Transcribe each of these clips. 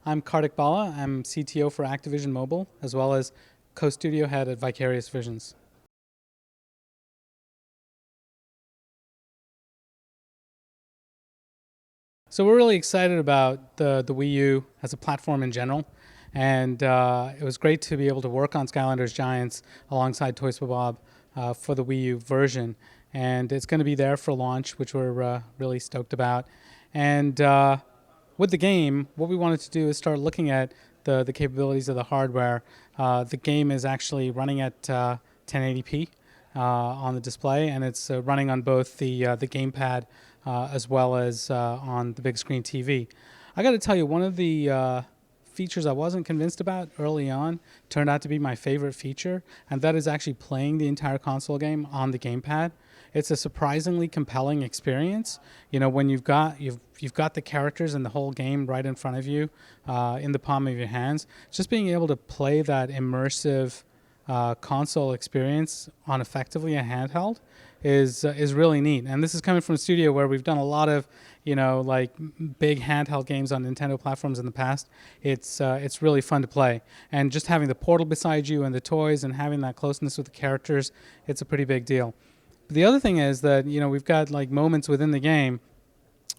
I'm Karthik Bala. I'm CTO for Activision Mobile, as well as co-studio head at Vicarious Visions. So we're really excited about the Wii U as a platform in general. And it was great to be able to work on Skylanders Giants alongside Toys for Bob for the Wii U version. And it's going to be there for launch, which we're really stoked about. And with the game, what we wanted to do is start looking at the capabilities of the hardware. The game is actually running at 1080p on the display, and it's running on both the gamepad as well as on the big screen TV. I got to tell you, one of the features I wasn't convinced about early on turned out to be my favorite feature, and that is actually playing the entire console game on the gamepad. It's a surprisingly compelling experience. You know, when you've got the characters and the whole game right in front of you, in the palm of your hands. Just being able to play that immersive console experience on effectively a handheld is really neat. And this is coming from a studio where we've done a lot of, like big handheld games on Nintendo platforms in the past. It's really fun to play. And just having the portal beside you and the toys and having that closeness with the characters, it's a pretty big deal. But the other thing is that, we've got like moments within the game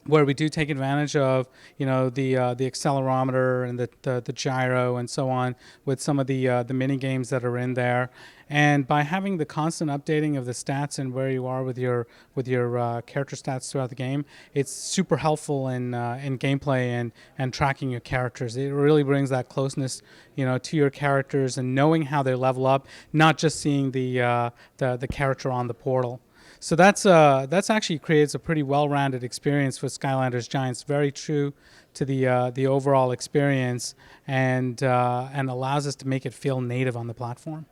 where we do take advantage of, the accelerometer and the gyro and so on with some of the mini games that are in there. And by having the constant updating of the stats and where you are with your character stats throughout the game, it's super helpful in gameplay and tracking your characters. It really brings that closeness, to your characters and knowing how they level up, not just seeing the character on the portal. So that's actually creates a pretty well-rounded experience for Skylanders Giants, very true to the overall experience, and allows us to make it feel native on the platform.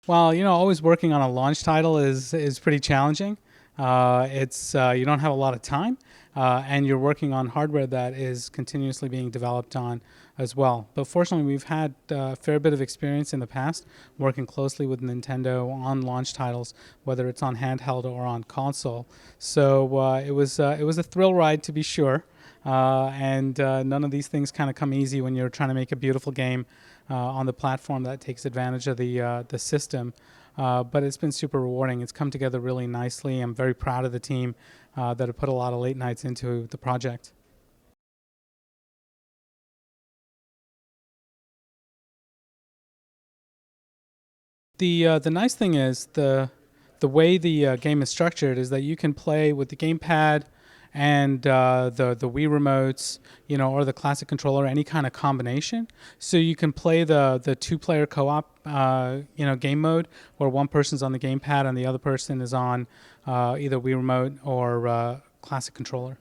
Well, always working on a launch title is pretty challenging. It's you don't have a lot of time, and you're working on hardware that is continuously being developed on as well. But fortunately, we've had a fair bit of experience in the past working closely with Nintendo on launch titles, whether it's on handheld or on console. So it was a thrill ride to be sure. And none of these things kind of come easy when you're trying to make a beautiful game on the platform that takes advantage of the system. But it's been super rewarding. It's come together really nicely. I'm very proud of the team that have put a lot of late nights into the project. The nice thing is the way the game is structured is that you can play with the gamepad and the Wii remotes, or the classic controller, any kind of combination. So you can play the two-player co-op, game mode, where one person's on the gamepad and the other person is on either Wii remote or classic controller.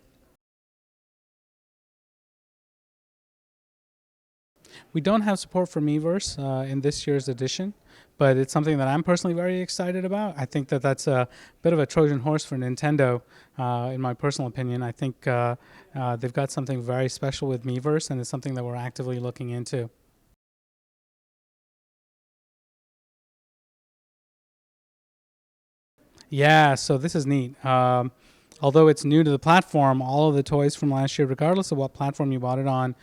We don't have support for Miiverse in this year's edition, but it's something that I'm personally very excited about. I think that that's a bit of a Trojan horse for Nintendo, in my personal opinion. I think they've got something very special with Miiverse, and it's something that we're actively looking into. Yeah, so this is neat. Although it's new to the platform, all of the toys from last year, regardless of what platform you bought it on,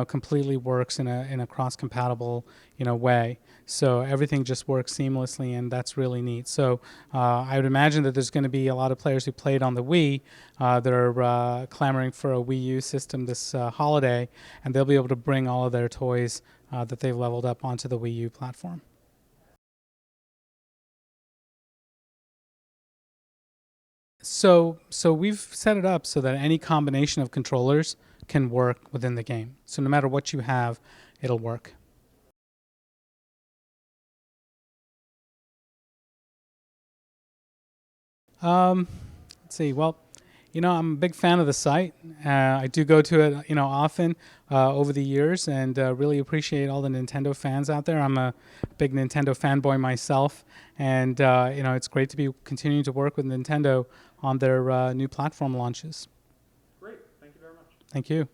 completely works in a cross-compatible, way. So everything just works seamlessly, and that's really neat. So I would imagine that there's going to be a lot of players who played on the Wii that are clamoring for a Wii U system this holiday, and they'll be able to bring all of their toys that they've leveled up onto the Wii U platform. So we've set it up so that any combination of controllers can work within the game. So no matter what you have, it'll work. Um, let's see. Well, I'm a big fan of the site. I do go to it, often over the years, and really appreciate all the Nintendo fans out there. I'm a big Nintendo fanboy myself, and it's great to be continuing to work with Nintendo on their new platform launches. Thank you.